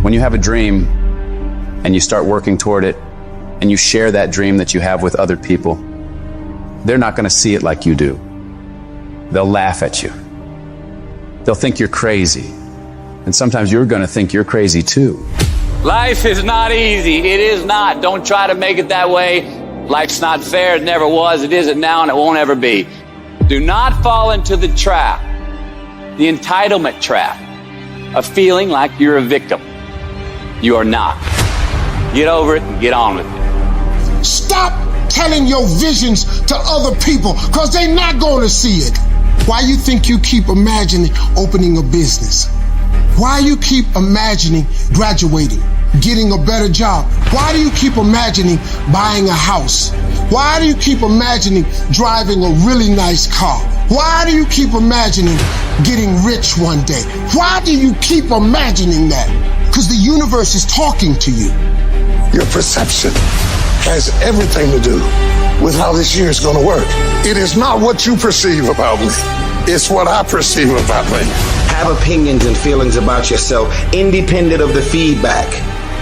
When you have a dream and you start working toward it and you share that dream that you have with other people, they're not going to see it like you do. They'll laugh at you. They'll think you're crazy. And sometimes you're going to think you're crazy too. Life is not easy. It is not. Don't try to make it that way. Life's not fair. It never was. It isn't now, and it won't ever be. Do not fall into the trap, the entitlement trap, of feeling like you're a victim. You are not. Get over it and get on with it. Stop telling your visions to other people, because they're not going to see it. Why you think you keep imagining opening a business? Why you keep imagining graduating, getting a better job? Why do you keep imagining buying a house? Why do you keep imagining driving a really nice car? Why do you keep imagining getting rich one day? Why do you keep imagining that? Because the universe is talking to you. Your perception has everything to do with how this year is going to work. It is not what you perceive about me. It's what I perceive about me. Have opinions and feelings about yourself independent of the feedback.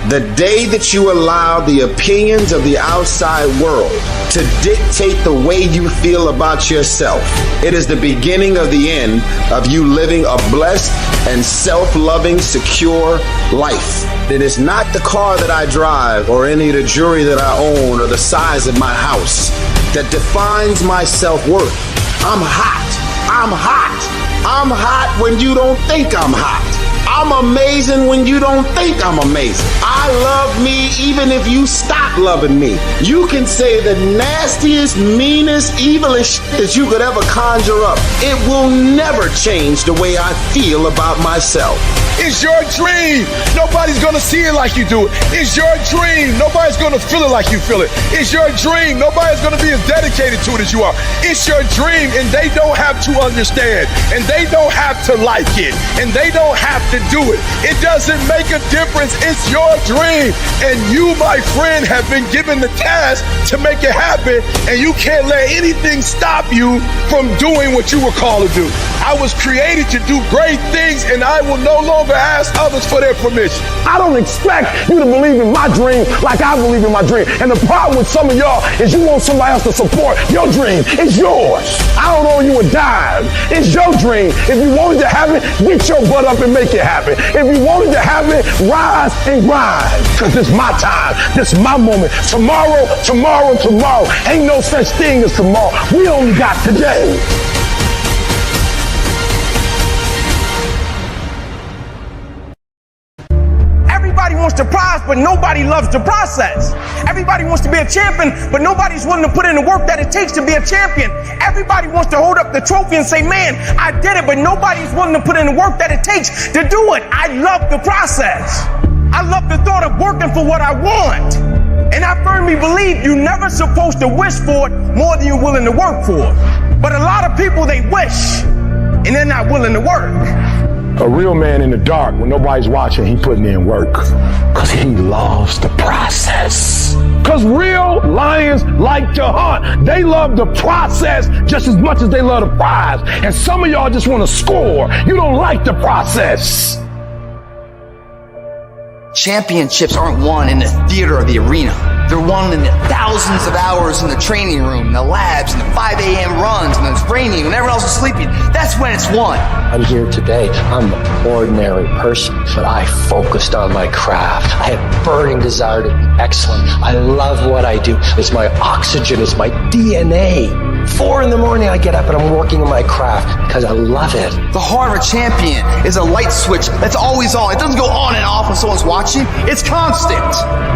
The day that you allow the opinions of the outside world to dictate the way you feel about yourself, it is the beginning of the end of you living a blessed and self-loving, secure life. It is not the car that I drive or any of the jewelry that I own or the size of my house that defines my self-worth. I'm hot. I'm hot. I'm hot when you don't think I'm hot. I'm amazing when you don't think I'm amazing. I love me even if you stop loving me. You can say the nastiest, meanest, evilest shit that you could ever conjure up. It will never change the way I feel about myself. It's your dream. Nobody's going to see it like you do it. It's your dream. Nobody's going to feel it like you feel it. It's your dream. Nobody's going to be as dedicated to it as you are. It's your dream, and they don't have to understand, and they don't have to like it, and they don't have to do it. It doesn't make a difference. It's your dream, and you, my friend, have been given the task to make it happen, and you can't let anything stop you from doing what you were called to do. I was created to do great things, and I will no longer ask others for their permission. I don't expect you to believe in my dream like I believe in my dream. And the problem with some of y'all is you want somebody else to support your dream. It's yours. I don't owe you a dime. It's your dream. If you wanted to have it, get your butt up and make it happen. If you wanted to have it, rise and grind. Because this is my time. This is my moment. Tomorrow, tomorrow, tomorrow. Ain't no such thing as tomorrow. We only got today. Everybody wants the prize, but nobody loves the process. Everybody wants to be a champion, but nobody's willing to put in the work that it takes to be a champion. Everybody wants to hold up the trophy and say, man, I did it, but nobody's willing to put in the work that it takes to do it. I love the process. I love the thought of working for what I want. And I firmly believe you're never supposed to wish for it more than you're willing to work for it. But a lot of people, they wish, and they're not willing to work. A real man in the dark, when nobody's watching, he putting in work. Because he loves the process. Because real lions like to hunt. They love the process just as much as they love the prize. And some of y'all just want to score. You don't like the process. Championships aren't won in the theater or the arena. They're won in the thousands of hours in the training room, in the labs, in the 5 a.m. runs, when it's raining, when everyone else is sleeping. That's when it's won. I'm here today. I'm an ordinary person, but I focused on my craft. I had burning desire to be excellent. I love what I do. It's my oxygen. It's my DNA. 4 in the morning I get up and I'm working on my craft because I love it. The heart of a champion is a light switch that's always on. It doesn't go on and off when someone's watching. It's constant.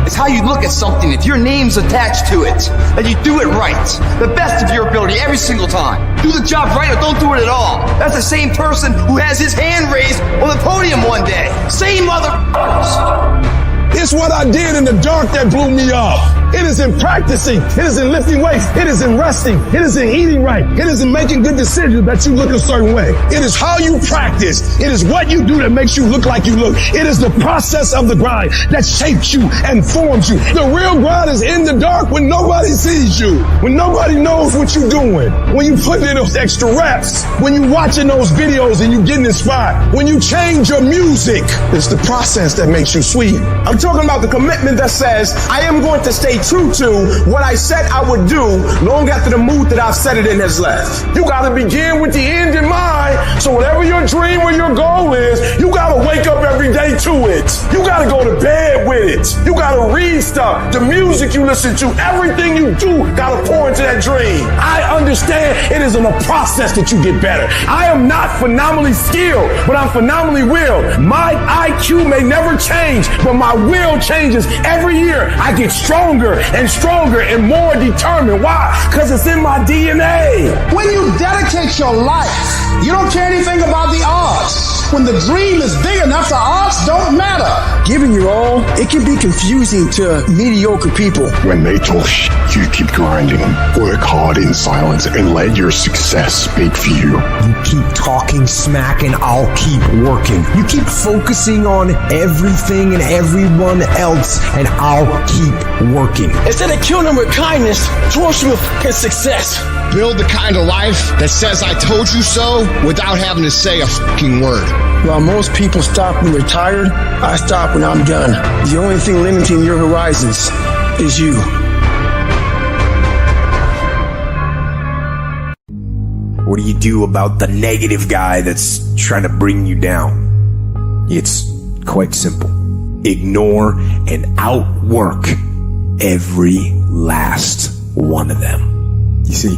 It's how you look at something. If your name's attached to it, that you do it right, the best of your ability every single time. Do the job right or don't do it at all. That's the same person who has his hand raised on the podium one day. Same motherfuckers. It's what I did in the dark that blew me off. It is in practicing. It is in lifting weights. It is in resting. It is in eating right. It is in making good decisions that you look a certain way. It is how you practice. It is what you do that makes you look like you look. It is the process of the grind that shapes you and forms you. The real grind is in the dark when nobody sees you, when nobody knows what you're doing, when you put in those extra reps, when you watching those videos and you getting inspired, when you change your music. It's the process that makes you sweet. I'm talking about the commitment that says, I am going to stay true to what I said I would do long after the mood that I've set it in has left. You gotta begin with the end in mind. So whatever your dream or your goal is, you gotta wake up every day to it. You gotta go to bed with it. You gotta read stuff. The music you listen to, everything you do gotta pour into that dream. I understand it is in a process that you get better. I am not phenomenally skilled, but I'm phenomenally willed. My IQ may never change, but my will changes every year. I get stronger and more determined. Why? Because it's in my DNA. When you dedicate your life, you don't care anything about the odds. When the dream is big enough, the odds don't matter. Giving your all, it can be confusing to mediocre people. When they talk you keep grinding. Work hard in silence and let your success speak for you. You keep talking smack and I'll keep working. You keep focusing on everything and everyone else and I'll keep working. Instead of killing them with kindness, torch them with success. Build the kind of life that says I told you so without having to say a fucking word. While most people stop when they're tired, I stop when I'm done. The only thing limiting your horizons is you. What do you do about the negative guy that's trying to bring you down? It's quite simple. Ignore and outwork every last one of them. You see,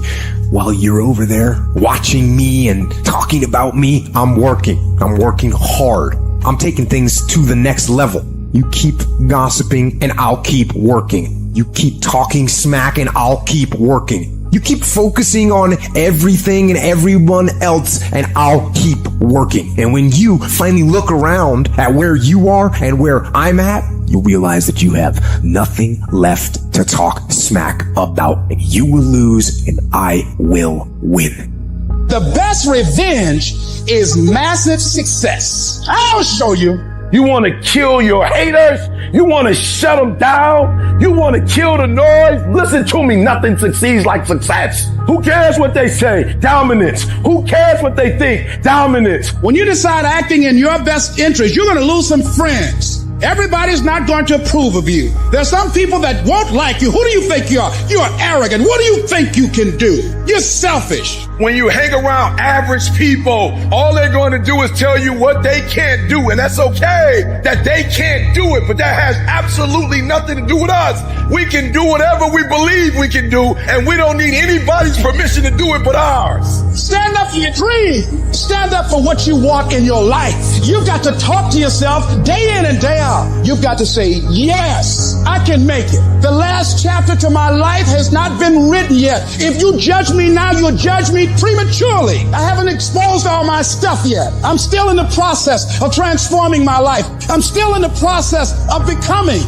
while you're over there watching me and talking about me, I'm working hard. I'm taking things to the next level. You keep gossiping and I'll keep working. You keep talking smack and I'll keep working. You keep focusing on everything and everyone else and I'll keep working. And when you finally look around at where you are and where I'm at, you'll realize that you have nothing left to talk smack about. And you will lose and I will win. The best revenge is massive success. I'll show you. You want to kill your haters? You want to shut them down? You want to kill the noise? Listen to me, nothing succeeds like success. Who cares what they say? Dominance. Who cares what they think? Dominance. When you decide acting in your best interest, you're going to lose some friends. Everybody's not going to approve of you. There's some people that won't like you. Who do you think you are? You are arrogant. What do you think you can do? You're selfish. When you hang around average people, all they're going to do is tell you what they can't do. And that's okay that they can't do it, but that has absolutely nothing to do with us. We can do whatever we believe we can do, and we don't need anybody's permission to do it but ours. Stand up for your dream. Stand up for what you want in your life. You've got to talk to yourself day in and day out. You've got to say, yes, I can make it. The last chapter to my life has not been written yet. If you judge me now, you'll judge me prematurely. I haven't exposed all my stuff yet. I'm still in the process of transforming my life. I'm still in the process of becoming.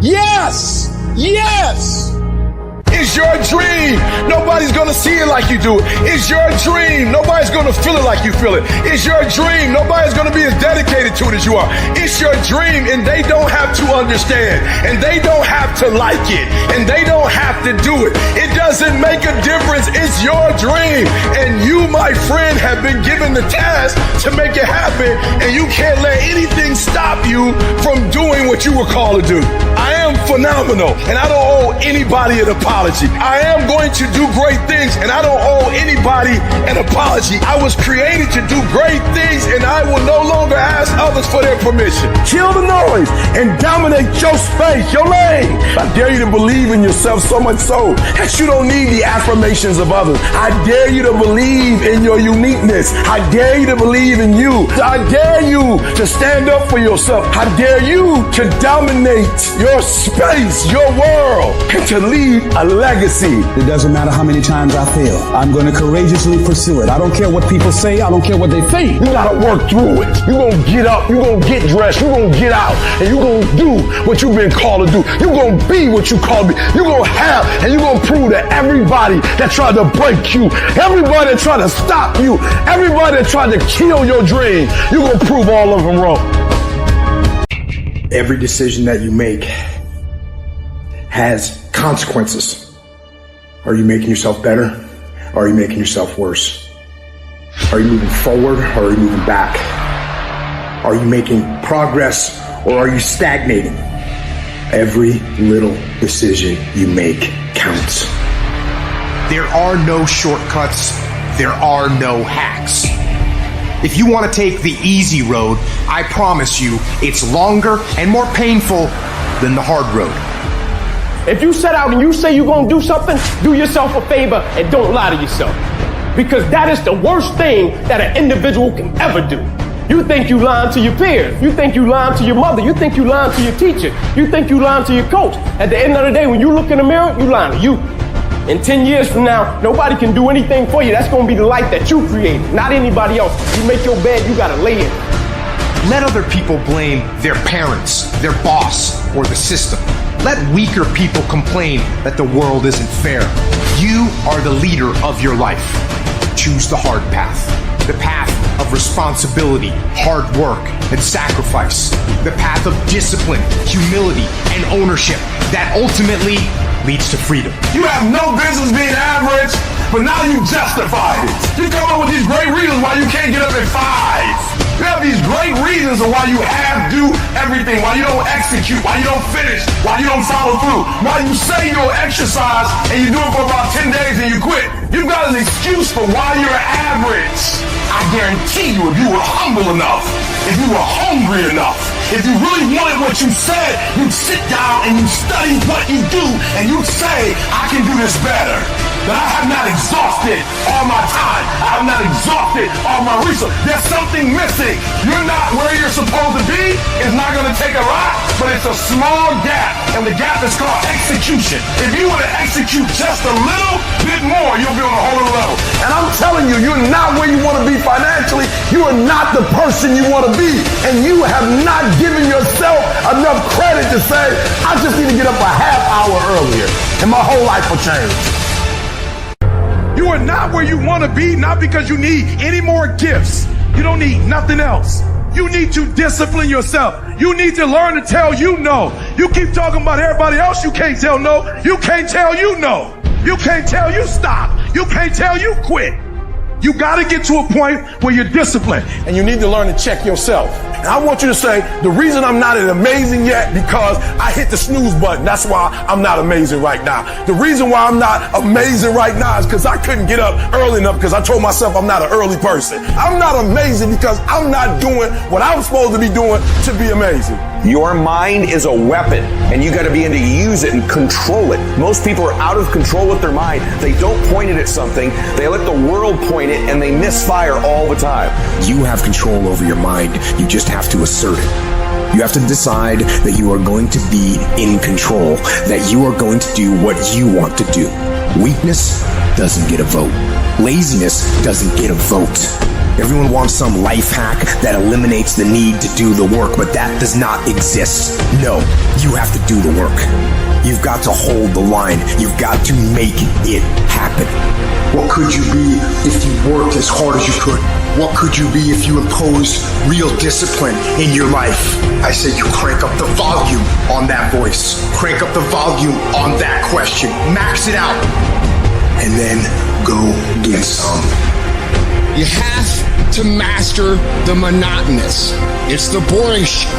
Yes, yes. It's your dream. Nobody's gonna see it like you do it. It's your dream. Nobody's gonna feel it like you feel it. It's your dream. Nobody's gonna be as dedicated to it as you are. It's your dream, and they don't have to understand, and they don't have to like it, and they don't have to do it. It doesn't make a difference. It's your dream, and you, my friend, have been given the task to make it happen, and you can't let anything stop you from doing what you were called to do. I am phenomenal, and I don't owe anybody an apology. I am going to do great things, and I don't owe anybody an apology. I was created to do great things, and I will no longer ask others for their permission. Kill the noise and dominate your space, your lane. I dare you to believe in yourself so much so that you don't need the affirmations of others. I dare you to believe in your uniqueness. I dare you to believe in you. I dare you to stand up for yourself. I dare you to dominate your space. face your world and to leave a legacy. It doesn't matter how many times I fail. I'm going to courageously pursue it. I don't care what people say. I don't care what they think. You gotta work through it. You're gonna get up, you're gonna get dressed, you're gonna get out, and you're gonna do what you've been called to do. You're gonna be what you called to be. You're gonna have, and you're gonna prove that everybody that tried to break you, everybody that tried to stop you, everybody that tried to kill your dream, you're gonna prove all of them wrong. Every decision that you make has consequences. Are you making yourself better? Or are you making yourself worse? Are you moving forward or are you moving back? Are you making progress or are you stagnating? Every little decision you make counts. There are no shortcuts. There are no hacks. If you want to take the easy road, I promise you it's longer and more painful than the hard road. If you set out and you say you're going to do something, do yourself a favor and don't lie to yourself. Because that is the worst thing that an individual can ever do. You think you lying to your peers. You think you lying to your mother. You think you lying to your teacher. You think you lying to your coach. At the end of the day, when you look in the mirror, you lying to you. In 10 years from now, nobody can do anything for you. That's going to be the life that you created, not anybody else. You make your bed, you got to lay in. Let other people blame their parents, their boss, or the system. Let weaker people complain that the world isn't fair. You are the leader of your life. Choose the hard path. The path of responsibility, hard work, and sacrifice. The path of discipline, humility, and ownership that ultimately leads to freedom. You have no business being average, but now you justify it. You come up with these great reasons why you can't get up at 5. You have these great reasons of why you do everything, why you don't execute, why you don't finish, why you don't follow through, why you say you'll exercise and you do it for about 10 days and you quit. You've got an excuse for why you're average. I guarantee you, if you were humble enough, if you were hungry enough, if you really wanted what you said, you'd sit down and you'd study what you do and you'd say, I can do this better. That I have not exhausted all my time. I have not exhausted all my resources. There's something missing. You're not where you're supposed to be. It's not going to take a lot, but it's a small gap. And the gap is called execution. If you were to execute just a little bit more, you'll be on a whole other level. And I'm telling you, you're not where you want to be financially. You are not the person you want to be. And you have not given yourself enough credit to say, I just need to get up a half hour earlier and my whole life will change. You are not where you want to be, not because you need any more gifts. You don't need nothing else. You need to discipline yourself. You need to learn to tell you no. You keep talking about everybody else you can't tell no. You can't tell you no. You can't tell you stop. You can't tell you quit. You got to get to a point where you're disciplined. And you need to learn to check yourself. And I want you to say, the reason I'm not amazing yet, because I hit the snooze button. That's why I'm not amazing right now. The reason why I'm not amazing right now is because I couldn't get up early enough because I told myself I'm not an early person. I'm not amazing because I'm not doing what I'm supposed to be doing to be amazing. Your mind is a weapon, and you got to be able to use it and control it. Most people are out of control with their mind. They don't point it at something. They let the world point it, and they misfire all the time. You have control over your mind. You just have to assert it. You have to decide that you are going to be in control, that you are going to do what you want to do. Weakness doesn't get a vote. Laziness doesn't get a vote. Everyone wants some life hack that eliminates the need to do the work, but that does not exist. No, you have to do the work. You've got to hold the line. You've got to make it happen. What could you be if you worked as hard as you could? What could you be if you imposed real discipline in your life? I say you crank up the volume on that voice. Crank up the volume on that question. Max it out. And then go get some. You have to master the monotonous. It's the boring shit.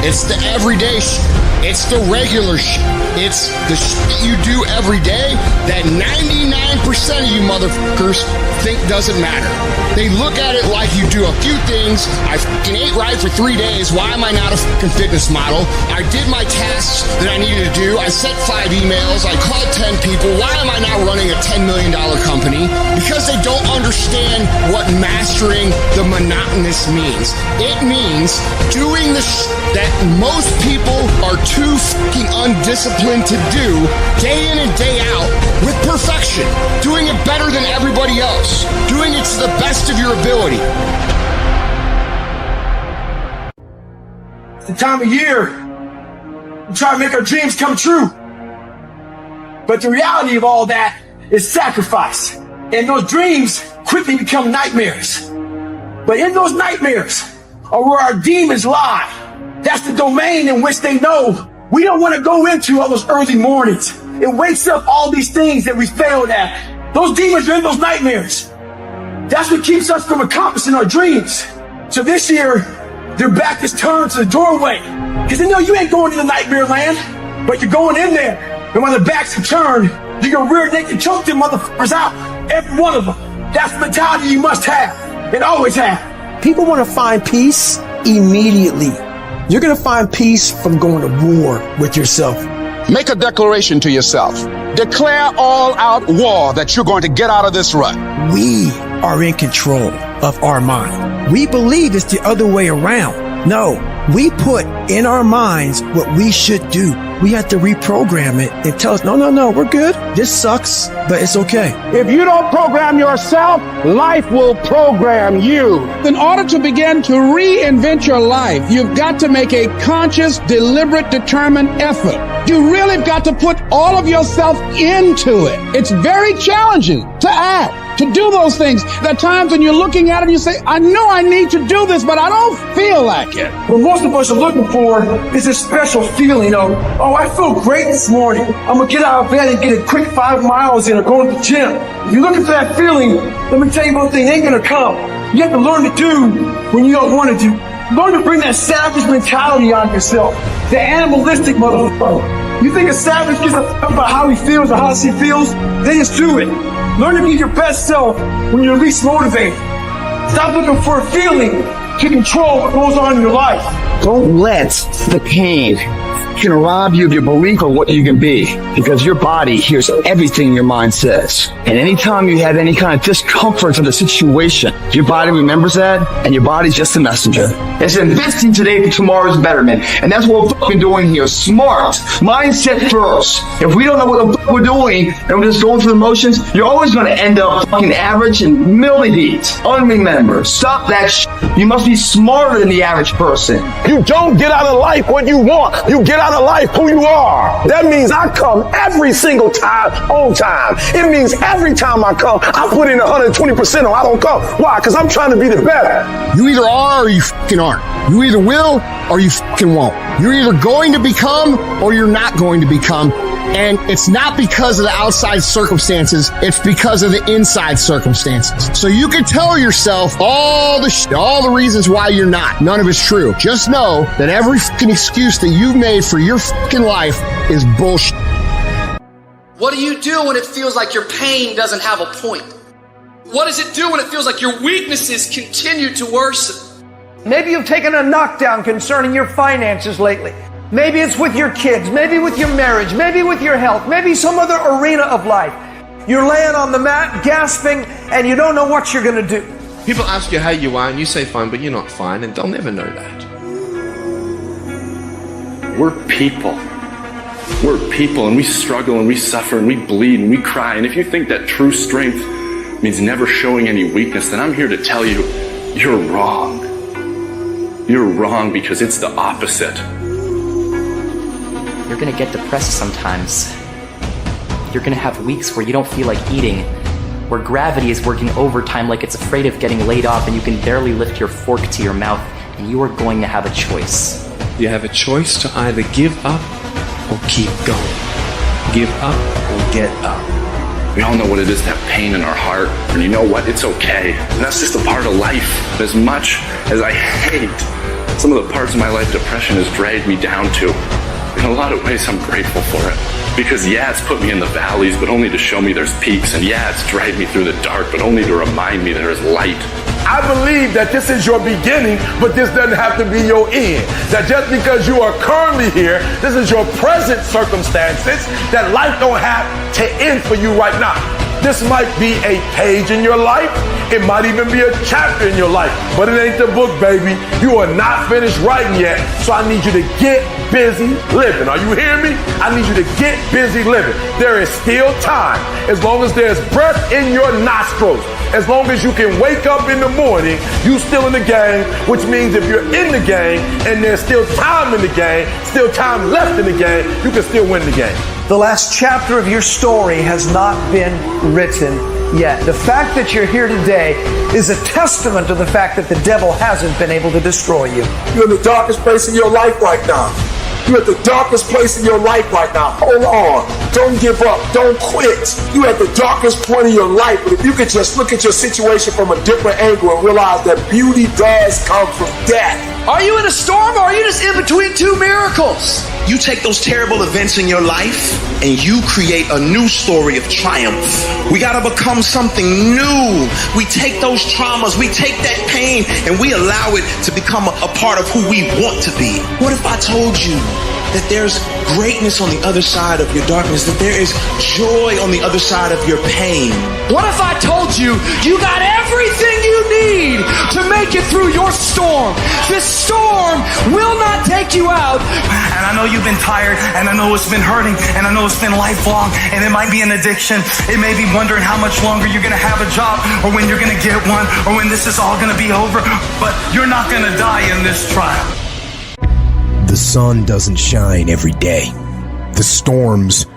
It's the everyday shit. It's the regular shit. It's the shit you do every day that 99% of you motherfuckers think doesn't matter. They look at it like you do a few things. I fucking ate right for 3 days. Why am I not a fucking fitness model? I did my tasks that I needed to do. I sent 5 emails. I called 10 people. Why am I not running a $10 million company? Because they don't understand what mastering the monotonous means. It means doing the shit that most people are too fucking undisciplined to do day in and day out with perfection, doing it better than everybody else, doing it to the best of your ability. It's the time of year we try to make our dreams come true. But the reality of all that is sacrifice. And those dreams quickly become nightmares. But in those nightmares are where our demons lie. That's the domain in which they know we don't want to go into all those early mornings. It wakes up all these things that we failed at. Those demons are in those nightmares. That's what keeps us from accomplishing our dreams. So this year, their back is turned to the doorway. Because they know you ain't going into nightmare land, but you're going in there. And when the backs are turned, you're going to rear naked choke them motherfuckers out. Every one of them. That's the mentality you must have and always have. People want to find peace immediately. You're going to find peace from going to war with yourself. Make a declaration to yourself. Declare all out war that you're going to get out of this rut. We are in control of our mind. We believe it's the other way around. No, we put in our minds what we should do. We have to reprogram it and tell us, no, we're good. This sucks, but it's okay. If you don't program yourself, life will program you. In order to begin to reinvent your life, you've got to make a conscious, deliberate, determined effort. You really have got to put all of yourself into it. It's very challenging to act, to do those things. There are times when you're looking at it and you say, I know I need to do this, but I don't feel like it. What most of us are looking for is a special feeling of, oh, I feel great this morning. I'm going to get out of bed and get a quick 5 miles in or go to the gym. If you're looking for that feeling, let me tell you one thing, it ain't going to come. You have to learn to do when you don't want to do. Learn to bring that savage mentality on yourself. The animalistic motherfucker. You think a savage gives a fuck about how he feels or how she feels? Then just do it. Learn to be your best self when you're least motivated. Stop looking for a feeling to control what goes on in your life. Don't let the pain can rob you of your belief of what you can be, because your body hears everything your mind says. And anytime you have any kind of discomfort in the situation, your body remembers that, and your body's just a messenger. It's investing today for tomorrow's betterment. And that's what we're fucking doing here. Smart. Mindset first. If we don't know what the fuck we're doing, and we're just going through the motions, you're always going to end up fucking average and middle-of-the-heat. Unremember. Stop that shit. You must be smarter than the average person. You don't get out of life what you want. You get out of life who you are. That means I come every single time on time. It means every time I come, I put in 120% or I don't come. Why? Because I'm trying to be the better. You either are or you fucking aren't. You either will or you fucking won't. You're either going to become or you're not going to become. And it's not because of the outside circumstances, it's because of the inside circumstances. So you can tell yourself all the reasons why you're not. None of it's true. Just know that every fucking excuse that you've made for your fucking life is bullshit. What do you do when it feels like your pain doesn't have a point? What does it do when it feels like your weaknesses continue to worsen? Maybe you've taken a knockdown concerning your finances lately. Maybe it's with your kids, maybe with your marriage, maybe with your health, maybe some other arena of life. You're laying on the mat, gasping, and you don't know what you're going to do. People ask you how you are, and you say fine, but you're not fine, and they'll never know that. We're people. We're people, and we struggle, and we suffer, and we bleed, and we cry. And if you think that true strength means never showing any weakness, then I'm here to tell you, you're wrong. You're wrong, because it's the opposite. You're gonna get depressed sometimes. You're gonna have weeks where you don't feel like eating, where gravity is working overtime like it's afraid of getting laid off and you can barely lift your fork to your mouth, and you are going to have a choice. You have a choice to either give up or keep going. Give up or get up. We all know what it is to have pain in our heart, and you know what? It's okay. And that's just a part of life. And as much as I hate some of the parts of my life depression has dragged me down to, in a lot of ways, I'm grateful for it. Because yeah, it's put me in the valleys, but only to show me there's peaks. And yeah, it's dragged me through the dark, but only to remind me there is light. I believe that this is your beginning, but this doesn't have to be your end. That just because you are currently here, this is your present circumstances, that life don't have to end for you right now. This might be a page in your life. It might even be a chapter in your life, but it ain't the book, baby. You are not finished writing yet, so I need you to get busy living. Are you hearing me? I need you to get busy living. There is still time. As long as there's breath in your nostrils, as long as you can wake up in the morning, you still in the game, which means if you're in the game and there's still time in the game, still time left in the game, you can still win the game. The last chapter of your story has not been written yet. The fact that you're here today is a testament to the fact that the devil hasn't been able to destroy you. You're in the darkest place in your life right now. You're at the darkest place in your life right now. Hold on. Don't give up. Don't quit. You're at the darkest point of your life. But if you could just look at your situation from a different angle and realize that beauty does come from death. Are you in a storm or are you just in between two miracles? You take those terrible events in your life and you create a new story of triumph. We got to become something new. We take those traumas, we take that pain, and we allow it to become a part of who we want to be. What if I told you that there's greatness on the other side of your darkness, that there is joy on the other side of your pain? What if I told you you got everything you need to make it through your storm? This storm will not take you out. And I know you've been tired, and I know it's been hurting, and I know it's been lifelong, and it might be an addiction. It may be wondering how much longer you're going to have a job, or when you're going to get one, or when this is all going to be over. But you're not going to die in this trial. The sun doesn't shine every day. The storms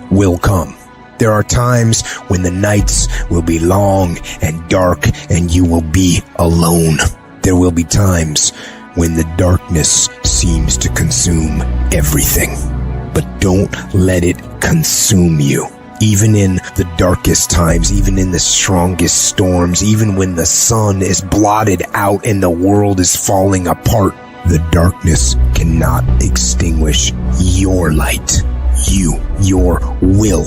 will come. There are times when the nights will be long and dark and you will be alone. There will be times when the darkness seems to consume everything. But don't let it consume you. Even in the darkest times, even in the strongest storms, even when the sun is blotted out and the world is falling apart, the darkness cannot extinguish your light. Your will.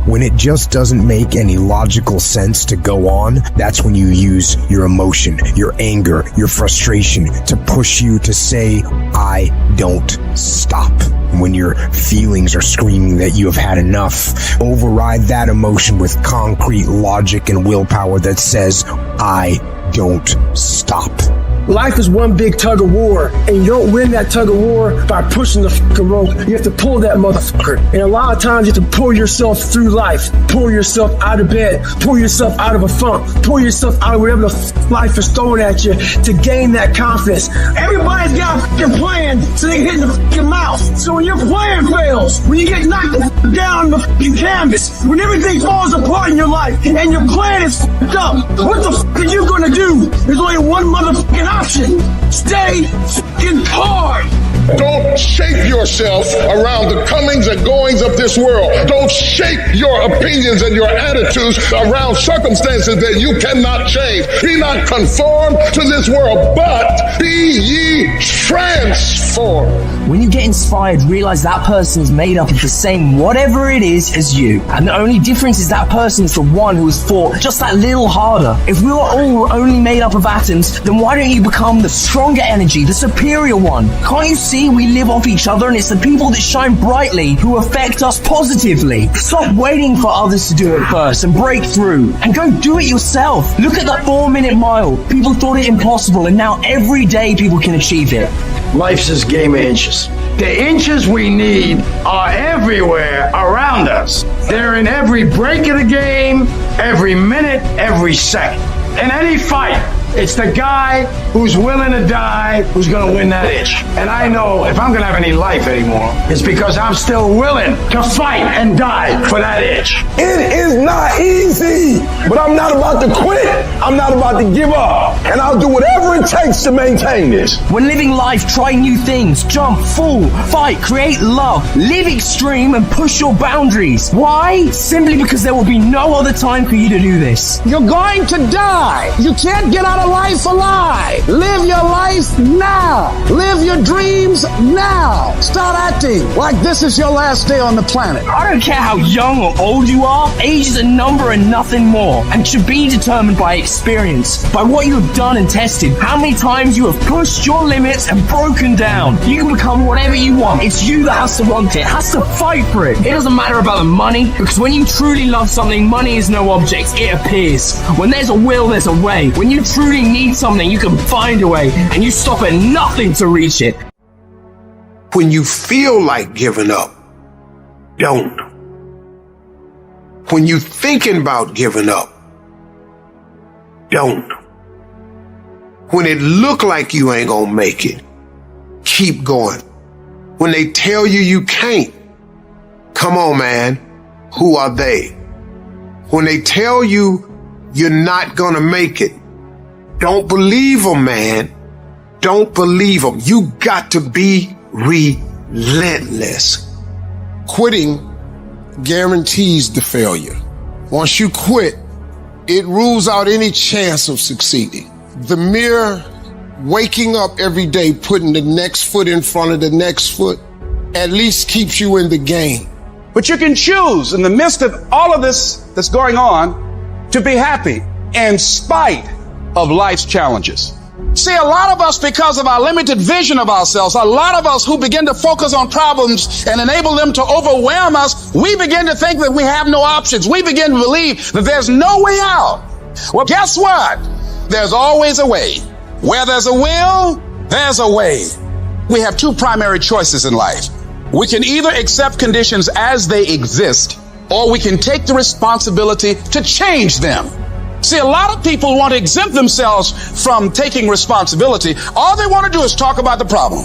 When it just doesn't make any logical sense to go on, that's when you use your emotion, your anger, your frustration to push you to say, I don't stop. When your feelings are screaming that you have had enough, override that emotion with concrete logic and willpower that says, I don't stop. Life is one big tug of war, and you don't win that tug of war by pushing the fucking rope. You have to pull that motherfucker. And a lot of times you have to pull yourself through life, pull yourself out of bed, pull yourself out of a funk, pull yourself out of whatever the life is throwing at you to gain that confidence. Everybody's got a fucking plan so they can hit the fucking mouth. So when your plan fails, when you get knocked down on the fucking canvas, when everything falls apart in your life and your plan is fucked up, what the fuck are you gonna do? There's only one motherfucking option. Stay fucking hard. Don't shape yourself around the comings and goings of this world. Don't shape your opinions and your attitudes around circumstances that you cannot change. Be not conformed to this world, but be ye transformed. When you get inspired, realize that person is made up of the same whatever it is as you. And the only difference is that person is the one who has fought just that little harder. If we were all only made up of atoms, then why don't you become the stronger energy, the superior one? Can't you see we live off each other, and it's the people that shine brightly who affect us positively? Stop waiting for others to do it first and break through, and go do it yourself. Look at that 4-minute mile. People thought it impossible, and now every day people can achieve it. Life's this game of inches. The inches we need are everywhere around us. They're in every break of the game, every minute, every second. In any fight, it's the guy who's willing to die who's going to win that inch. And I know if I'm going to have any life anymore, it's because I'm still willing to fight and die for that inch. It is not easy, but I'm not about to quit. I'm not about to give up. And I'll do whatever it takes to maintain this. When living life, try new things, jump, fall, fight, create love, live extreme and push your boundaries. Why? Simply because there will be no other time for you to do this. You're going to die. You can't get out got a life alive. Live your life now. Live your dreams now. Start acting like this is your last day on the planet. I don't care how young or old you are. Age is a number and nothing more, and should be determined by experience, by what you have done and tested, how many times you have pushed your limits and broken down. You can become whatever you want. It's you that has to want it, has to fight for it. It doesn't matter about the money, because when you truly love something, money is no object, it appears. When there's a will, there's a way. When you truly need something, you can find a way, and you stop at nothing to reach it. When you feel like giving up, don't. When you're thinking about giving up, don't. When it look like you ain't gonna make it, keep going. When they tell you you can't, come on, man, who are they? When they tell you you're not gonna make it, don't believe them, man. Don't believe them. You got to be relentless. Quitting guarantees the failure. Once you quit, it rules out any chance of succeeding. The mere waking up every day, putting the next foot in front of the next foot, at least keeps you in the game. But you can choose in the midst of all of this that's going on to be happy in spite of life's challenges. See, a lot of us, because of our limited vision of ourselves, a lot of us who begin to focus on problems and enable them to overwhelm us, we begin to think that we have no options. We begin to believe that there's no way out. Well, guess what? There's always a way. Where there's a will, there's a way. We have two primary choices in life. We can either accept conditions as they exist, or we can take the responsibility to change them. See, a lot of people want to exempt themselves from taking responsibility. All they want to do is talk about the problem.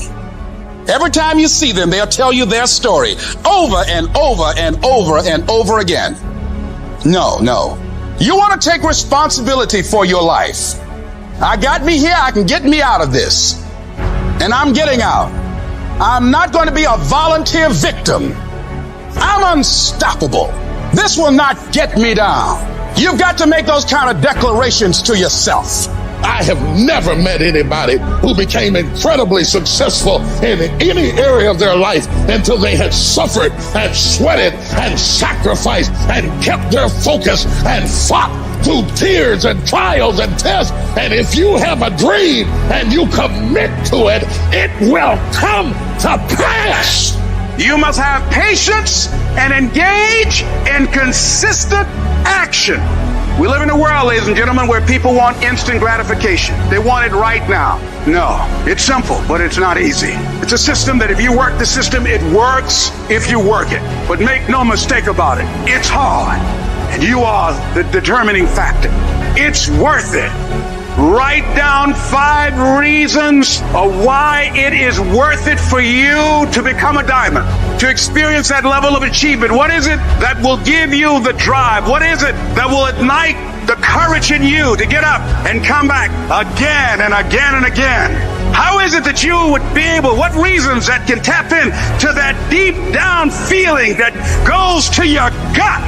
Every time you see them, they'll tell you their story over and over and over and over again. No. You want to take responsibility for your life. I got me here, I can get me out of this. And I'm getting out. I'm not going to be a volunteer victim. I'm unstoppable. This will not get me down. You've got to make those kind of declarations to yourself. I have never met anybody who became incredibly successful in any area of their life until they had suffered and sweated and sacrificed and kept their focus and fought through tears and trials and tests. And if you have a dream and you commit to it, it will come to pass. You must have patience and engage in consistent action. We live in a world, ladies and gentlemen, where people want instant gratification. They want it right now. No, it's simple, but it's not easy. It's a system that if you work the system, it works if you work it. But make no mistake about it, it's hard. And you are the determining factor. It's worth it. Write down 5 reasons of why it is worth it for you to become a diamond, to experience that level of achievement. What is it that will give you the drive? What is it that will ignite the courage in you to get up and come back again and again and again? How is it that you would be able, what reasons that can tap in to that deep down feeling that goes to your gut,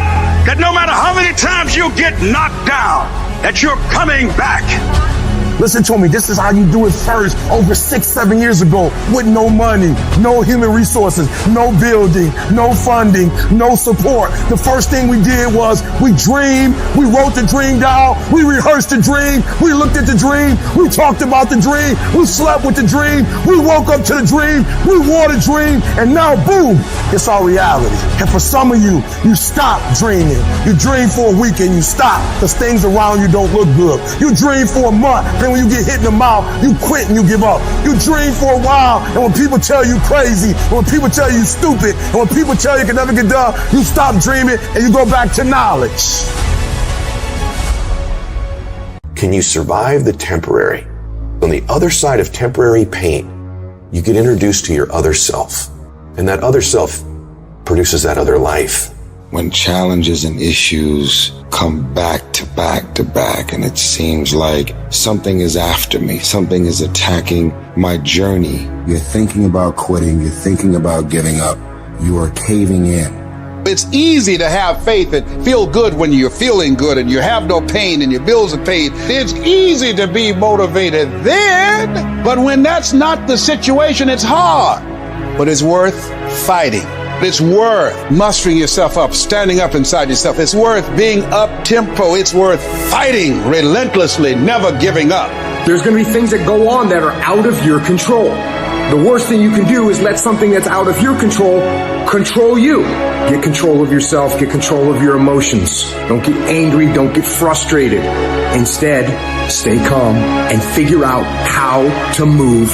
that no matter how many times you get knocked down, that you're coming back? Listen to me, this is how you do it first, over 6-7 years ago, with no money, no human resources, no building, no funding, no support. The first thing we did was we dreamed, we wrote the dream down, we rehearsed the dream, we looked at the dream, we talked about the dream, we slept with the dream, we woke up to the dream, we wore the dream, and now boom, it's our reality. And for some of you, you stop dreaming. You dream for a week and you stop because things around you don't look good. You dream for a month, and when you get hit in the mouth, you quit and you give up. You dream for a while, and when people tell you crazy, and when people tell you stupid, and when people tell you can never get done, you stop dreaming and you go back to knowledge. Can you survive the temporary? On the other side of temporary pain, you get introduced to your other self, and that other self produces that other life. When challenges and issues come back to back to back, and it seems like something is after me, something is attacking my journey. You're thinking about quitting, you're thinking about giving up, you are caving in. It's easy to have faith and feel good when you're feeling good and you have no pain and your bills are paid. It's easy to be motivated then, but when that's not the situation, it's hard. But it's worth fighting. It's worth mustering yourself up, standing up inside yourself. It's worth being up-tempo. It's worth fighting relentlessly, never giving up. There's going to be things that go on that are out of your control. The worst thing you can do is let something that's out of your control you. Get control of yourself. Get control of your emotions. Don't get angry. Don't get frustrated. Instead, stay calm and figure out how to move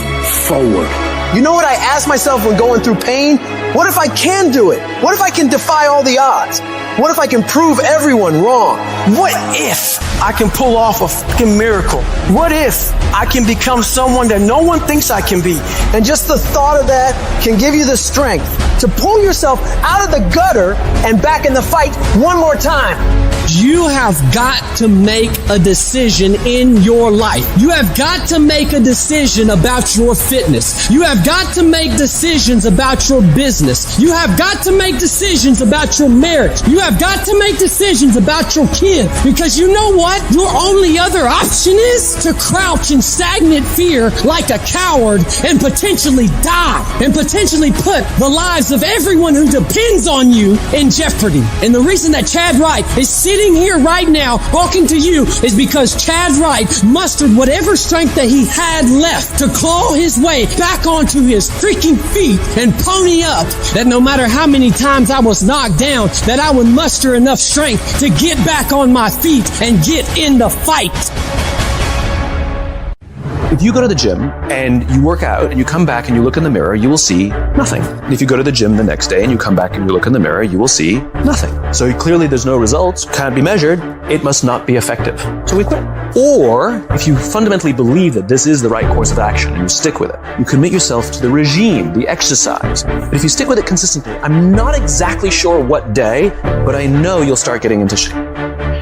forward. You know what I ask myself when going through pain? What if I can do it? What if I can defy all the odds? What if I can prove everyone wrong? What if I can pull off a fucking miracle? What if I can become someone that no one thinks I can be? And just the thought of that can give you the strength to pull yourself out of the gutter and back in the fight one more time. You have got to make a decision in your life. You have got to make a decision about your fitness. You have got to make decisions about your business. You have got to make decisions about your marriage. You have got to make decisions about your kid. Because you know what? Your only other option is to crouch in stagnant fear like a coward and potentially die and potentially put the lives of everyone who depends on you in jeopardy. And the reason that Chad Wright is sitting here right now talking to you is because Chad Wright mustered whatever strength that he had left to claw his way back onto his freaking feet and pony up, that no matter how many times I was knocked down, that I would muster enough strength to get back on my feet and get in the fight. If you go to the gym and you work out and you come back and you look in the mirror, you will see nothing. And if you go to the gym the next day and you come back and you look in the mirror, you will see nothing. So clearly there's no results, can't be measured, it must not be effective. So we quit. Or if you fundamentally believe that this is the right course of action and you stick with it, you commit yourself to the regime, the exercise. But if you stick with it consistently, I'm not exactly sure what day, but I know you'll start getting into shape.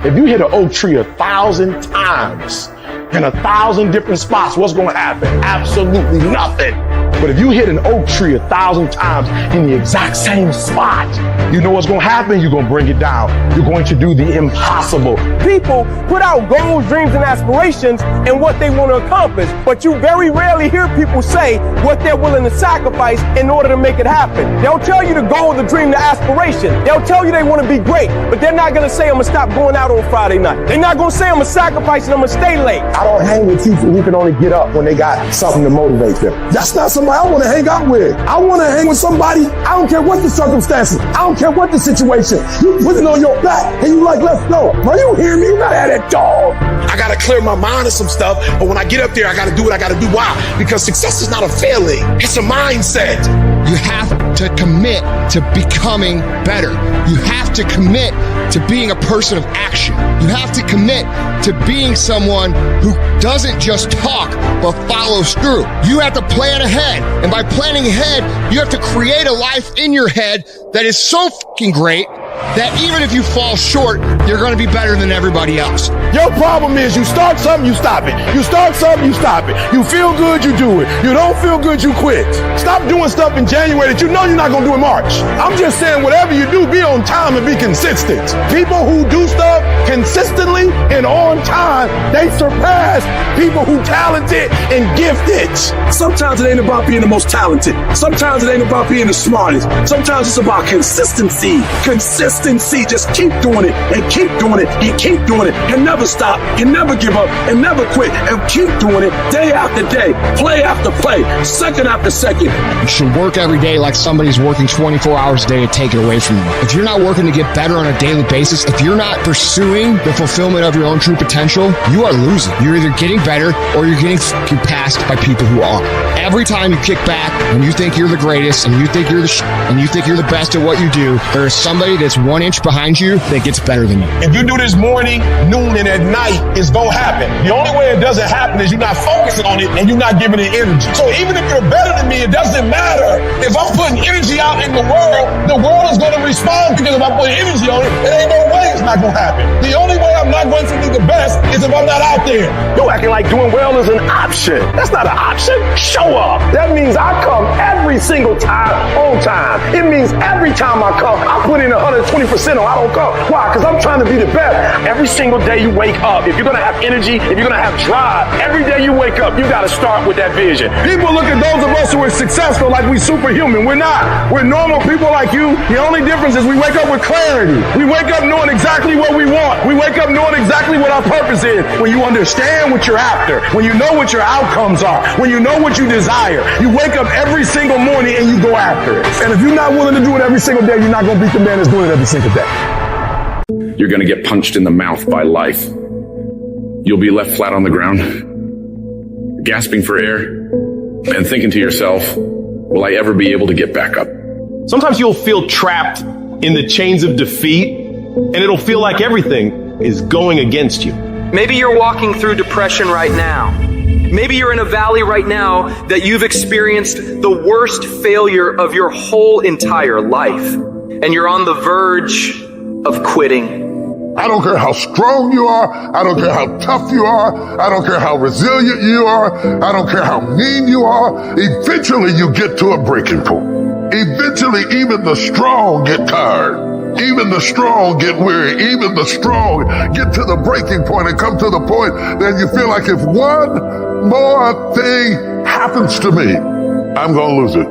If you hit an oak tree 1,000 times, in 1,000 different spots, what's going to happen? Absolutely nothing. But if you hit an oak tree 1,000 times in the exact same spot, you know what's going to happen? You're going to bring it down. You're going to do the impossible. People put out goals, dreams, and aspirations and what they want to accomplish, but you very rarely hear people say what they're willing to sacrifice in order to make it happen. They'll tell you the goal, the dream, the aspiration. They'll tell you they want to be great, but they're not going to say, I'm going to stop going out on Friday night. They're not going to say, I'm going to sacrifice and I'm going to stay late. I don't hang with people who can only get up when they got something to motivate them. That's not somebody I want to hang out with. I want to hang with somebody, I don't care what the circumstances, I don't care what the situation. You put it on your back and you like, let's go. Bro, you hear me? You gotta have that dog. I gotta clear my mind of some stuff, but when I get up there, I gotta do what I gotta do. Why? Because success is not a failing. It's a mindset. You have to commit to becoming better. You have to commit to being a person of action. You have to commit to being someone who doesn't just talk, but follows through. You have to plan ahead. And by planning ahead, you have to create a life in your head that is so fucking great that even if you fall short, you're going to be better than everybody else. Your problem is you start something, you stop it. You start something, you stop it. You feel good, you do it. You don't feel good, you quit. Stop doing stuff in January that you know you're not going to do in March. I'm just saying whatever you do, be on time and be consistent. People who do stuff consistently and on time, they surpass people who talented and gifted. Sometimes it ain't about being the most talented. Sometimes it ain't about being the smartest. Sometimes it's about consistency. Consistency. Just keep doing it and keep doing it and keep doing it and never stop and never give up and never quit and keep doing it day after day, play after play, second after second. You should work every day like somebody's working 24 hours a day to take it away from you. If you're not working to get better on a daily basis, if you're not pursuing the fulfillment of your own true potential, you are losing. You're either getting better or you're getting passed by people who are. Every time you kick back and you think you're the greatest and you think you're the and you think you're the best at what you do, there is somebody that's 1 inch behind you that gets better than you. If you do this morning, noon, and at night, it's gonna happen. The only way it doesn't happen is you're not focusing on it and you're not giving it energy. So even if you're better than me, it doesn't matter. If I'm putting energy out in the world is gonna respond, because if I put energy on it, there ain't no way it's not gonna happen. The only way I'm not going to be the best is if I'm not out there. You're acting like doing well is an option. That's not an option. Show up. That means I come every single time on time. It means every time I come, I put in 120% or I don't come. Why? Because I'm trying to be the best. Every single day you wake up, if you're going to have energy, if you're going to have drive, every day you wake up, you got to start with that vision. People look at those of us who are successful like we superhuman. We're not. We're normal people like you. The only difference is we wake up with clarity. We wake up knowing exactly what we want. We wake up knowing exactly what our purpose is. When you understand what you're after, when you know what your outcomes are, when you know what you desire, you wake up every single morning and you go after it. And if you're not willing to do it every single day, you're not going to beat the man that's doing it every single day. You're going to get punched in the mouth by life. You'll be left flat on the ground, gasping for air, and thinking to yourself, will I ever be able to get back up? Sometimes you'll feel trapped in the chains of defeat, and it'll feel like everything is going against you. Maybe you're walking through depression right now. Maybe you're in a valley right now that you've experienced the worst failure of your whole entire life, and you're on the verge of quitting. I don't care how strong you are. I don't care how tough you are. I don't care how resilient you are. I don't care how mean you are. Eventually you get to a breaking point. Eventually even the strong get tired. Even the strong get weary. Even the strong get to the breaking point and come to the point that you feel like if one more thing happens to me, I'm going to lose it.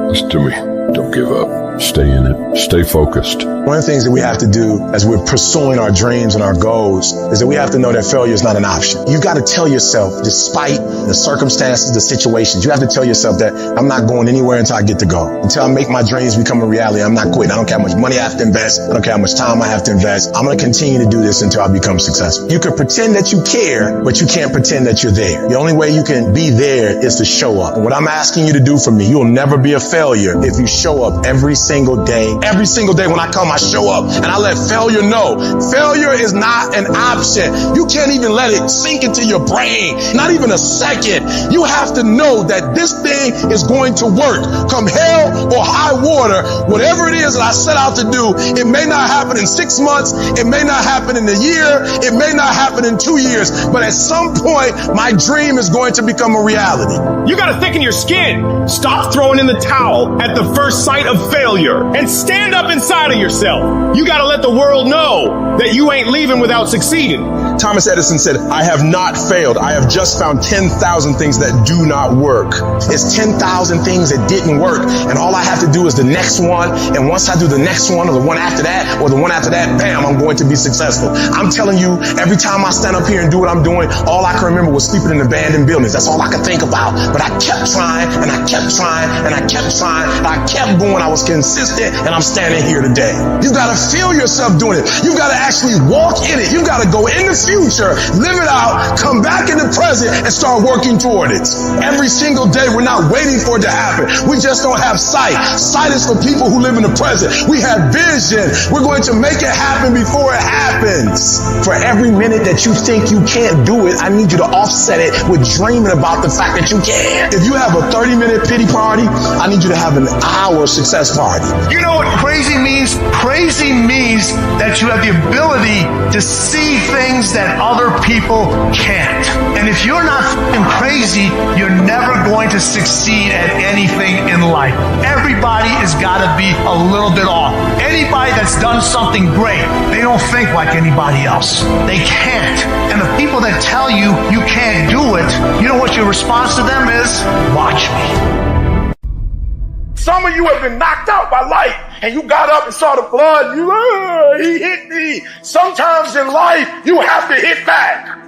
Listen to me. Don't give up. Stay in it. Stay focused. One of the things that we have to do as we're pursuing our dreams and our goals is that we have to know that failure is not an option. You got to tell yourself, despite the circumstances, the situations, you have to tell yourself that I'm not going anywhere until I get to go. Until I make my dreams become a reality, I'm not quitting. I don't care how much money I have to invest. I don't care how much time I have to invest. I'm going to continue to do this until I become successful. You can pretend that you care, but you can't pretend that you're there. The only way you can be there is to show up. And what I'm asking you to do for me, you'll never be a failure if you show up every single day. Every single day when I come, I show up and I let failure know. Failure is not an option. You can't even let it sink into your brain. Not even a second. You have to know that this thing is going to work. Come hell or high water, whatever it is that I set out to do, it may not happen in 6 months. It may not happen in a year. It may not happen in 2 years. But at some point, my dream is going to become a reality. You got to thicken your skin. Stop throwing in the towel at the first sight of failure and stand up inside of yourself. You got to let the world know that you ain't leaving without succeeding. Thomas Edison said, I have not failed. I have just found 10,000 things that do not work. It's 10,000 things that didn't work. And all I have to do is the next one. And once I do the next one or the one after that or the one after that, bam, I'm going to be successful. I'm telling you, every time I stand up here and do what I'm doing, all I can remember was sleeping in abandoned buildings. That's all I could think about. But I kept trying and I kept trying and I kept trying and I kept going. I was consistent and I'm standing here today. You got to feel yourself doing it. You got to actually walk in it. You got to go in the future, live it out, come back in the present and start working toward it. Every single day, we're not waiting for it to happen. We just don't have sight. Sight is for people who live in the present. We have vision. We're going to make it happen before it happens. For every minute that you think you can't do it, I need you to offset it with dreaming about the fact that you can. If you have a 30-minute pity party, I need you to have an hour success party. You know what crazy means? Crazy means that you have the ability to see things that other people can't. And if you're not crazy, you're never going to succeed at anything in life. Everybody has got to be a little bit off. Anybody that's done something great, they don't think like anybody else. They can't. And the people that tell you you can't do it, you know what your response to them is? Watch me. Some of you have been knocked out by life and you got up and saw the blood. He hit me. Sometimes in life, you have to hit back.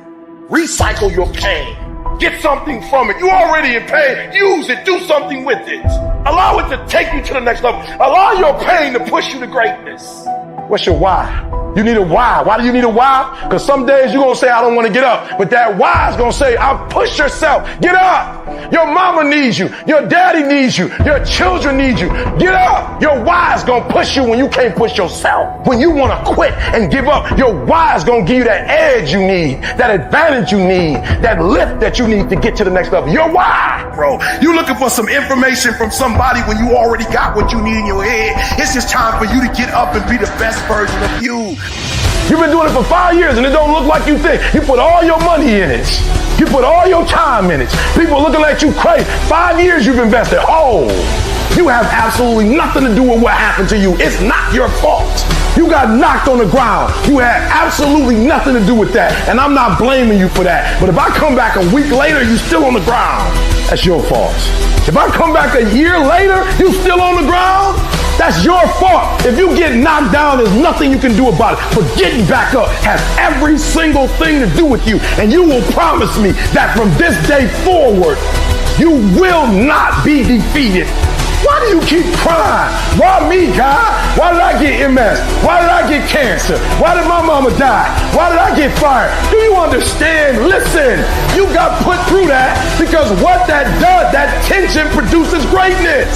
Recycle your pain. Get something from it. You already in pain. Use it. Do something with it. Allow it to take you to the next level. Allow your pain to push you to greatness. What's your why? You need a why. Why do you need a why? Because some days you're going to say, I don't want to get up. But that why is going to say, I'll push yourself. Get up. Your mama needs you. Your daddy needs you. Your children need you. Get up. Your why is going to push you when you can't push yourself. When you want to quit and give up, your why is going to give you that edge you need, that advantage you need, that lift that you need to get to the next level. Your why. Bro, you looking for some information from somebody when you already got what you need in your head. It's just time for you to get up and be the best version of you. You've been doing it for 5 years and it don't look like you think. You put all your money in it. You put all your time in it. People are looking at you crazy. 5 years you've invested. Oh, you have absolutely nothing to do with what happened to you. It's not your fault. You got knocked on the ground. You had absolutely nothing to do with that. And I'm not blaming you for that. But if I come back a week later, you still on the ground, that's your fault. If I come back a year later, you still on the ground, that's your fault. If you get knocked down, there's nothing you can do about it. But getting back up has every single thing to do with you. And you will promise me that from this day forward, you will not be defeated. Why do you keep crying? Why me, God? Why did I get MS? Why did I get cancer? Why did my mama die? Why did I get fired? Do you understand? Listen, you got put through that because what that does, that tension produces greatness.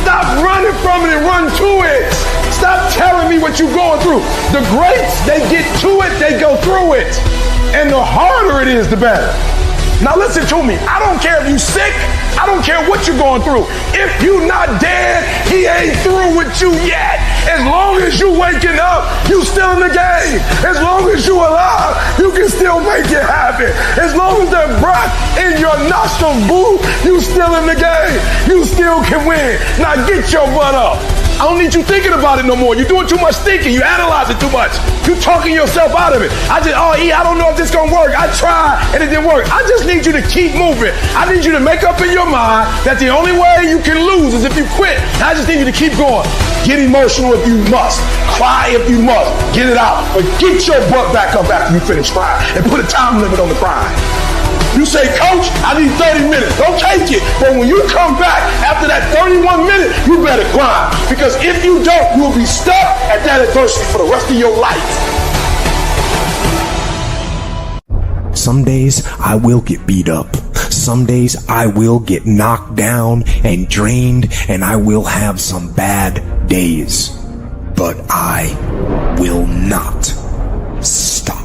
Stop running from it and run to it. Stop telling me what you're going through. The greats, they get to it, they go through it. And the harder it is, the better. Now listen to me. I don't care if you're sick. I don't care what you're going through. If you're not dead, he ain't through with you yet. As long as you waking up, you still in the game. As long as you alive, you can still make it happen. As long as that breath in your nostrils move, you still in the game. You still can win. Now get your butt up. I don't need you thinking about it no more. You're doing too much thinking. You analyze it too much. You're talking yourself out of it. I don't know if this gonna work. I tried and it didn't work. I just need you to keep moving. I need you to make up in your mind that the only way you can lose is if you quit. I just need you to keep going. Get emotional if you must. Cry if you must. Get it out. But get your butt back up after you finish crying and put a time limit on the crying. You say, Coach, I need 30 minutes. Don't take it. But when you come back after that 31 minutes, you better grind. Because if you don't, you'll be stuck at that adversity for the rest of your life. Some days I will get beat up. Some days I will get knocked down and drained, and I will have some bad days. But I will not stop.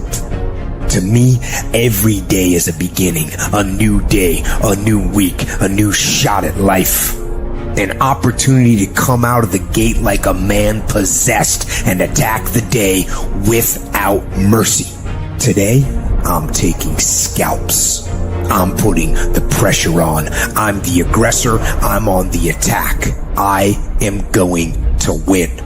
To me, every day is a beginning, a new day, a new week, a new shot at life. An opportunity to come out of the gate like a man possessed and attack the day without mercy. Today, I'm taking scalps. I'm putting the pressure on. I'm the aggressor. I'm on the attack. I am going to win.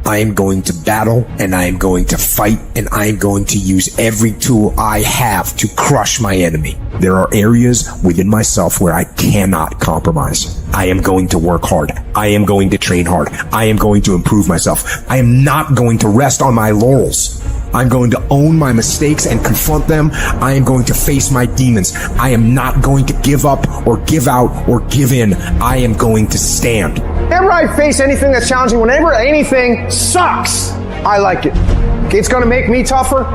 I am going to battle, and I am going to fight, and I am going to use every tool I have to crush my enemy. There are areas within myself where I cannot compromise. I am going to work hard. I am going to train hard. I am going to improve myself. I am not going to rest on my laurels. I'm going to own my mistakes and confront them. I am going to face my demons. I am not going to give up or give out or give in. I am going to stand. Whenever I face anything that's challenging, whenever anything sucks, I like it. It's going to make me tougher.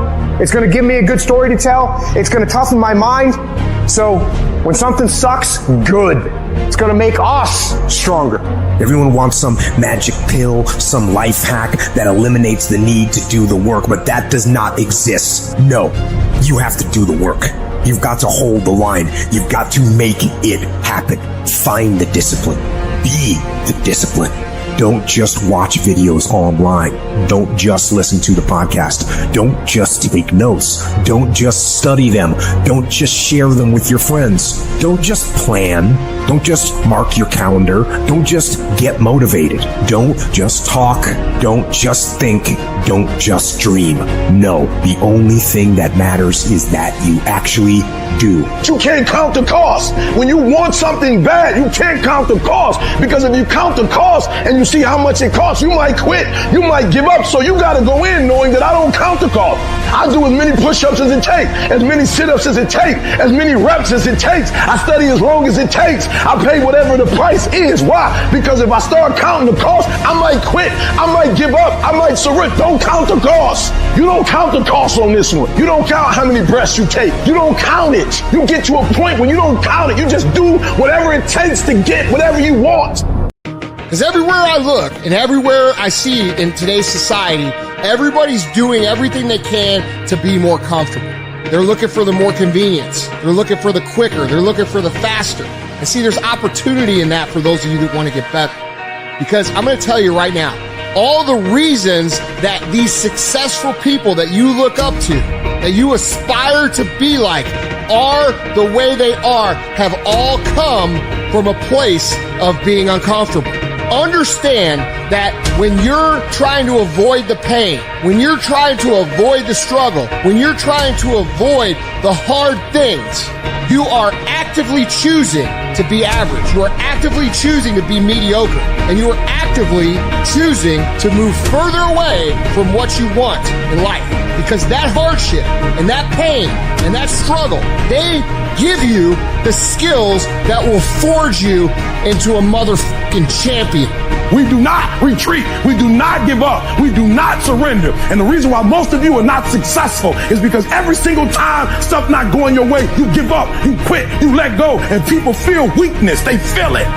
It's going to give me a good story to tell. It's going to toughen my mind. So when something sucks, good. It's going to make us stronger. Everyone wants some magic pill, some life hack that eliminates the need to do the work, but that does not exist. No, you have to do the work. You've got to hold the line. You've got to make it happen. Find the discipline. Be the discipline. Don't just watch videos online. Don't just listen to the podcast. Don't just take notes. Don't just study them. Don't just share them with your friends. Don't just plan. Don't just mark your calendar. Don't just get motivated. Don't just talk. Don't just think. Don't just dream. No, the only thing that matters is that you actually do. You can't count the cost. When you want something bad, you can't count the cost. Because if you count the cost and you you see how much it costs, you might quit. You might give up. So you got to go in knowing that I don't count the cost. I do as many push-ups as it takes, as many sit-ups as it takes, as many reps as it takes. I study as long as it takes. I pay whatever the price is. Why? Because if I start counting the cost, I might quit. I might give up. I might surrender. Don't count the cost. You don't count the cost on this one. You don't count how many breaths you take. You don't count it. You get to a point when you don't count it. You just do whatever it takes to get whatever you want. Because everywhere I look and everywhere I see in today's society, everybody's doing everything they can to be more comfortable. They're looking for the more convenience. They're looking for the quicker. They're looking for the faster. And see, there's opportunity in that for those of you that want to get better. Because I'm going to tell you right now, all the reasons that these successful people that you look up to, that you aspire to be like, are the way they are, have all come from a place of being uncomfortable. Understand that when you're trying to avoid the pain, when you're trying to avoid the struggle, when you're trying to avoid the hard things, you are actively choosing to be average. You are actively choosing to be mediocre. And you are actively choosing to move further away from what you want in life. Because that hardship and that pain and that struggle, they give you the skills that will forge you into a motherfucking champion. We do not retreat. We do not give up. We do not surrender. And the reason why most of you are not successful is because every single time stuff not going your way, you give up, you quit, you let go, and people feel weakness. They feel it.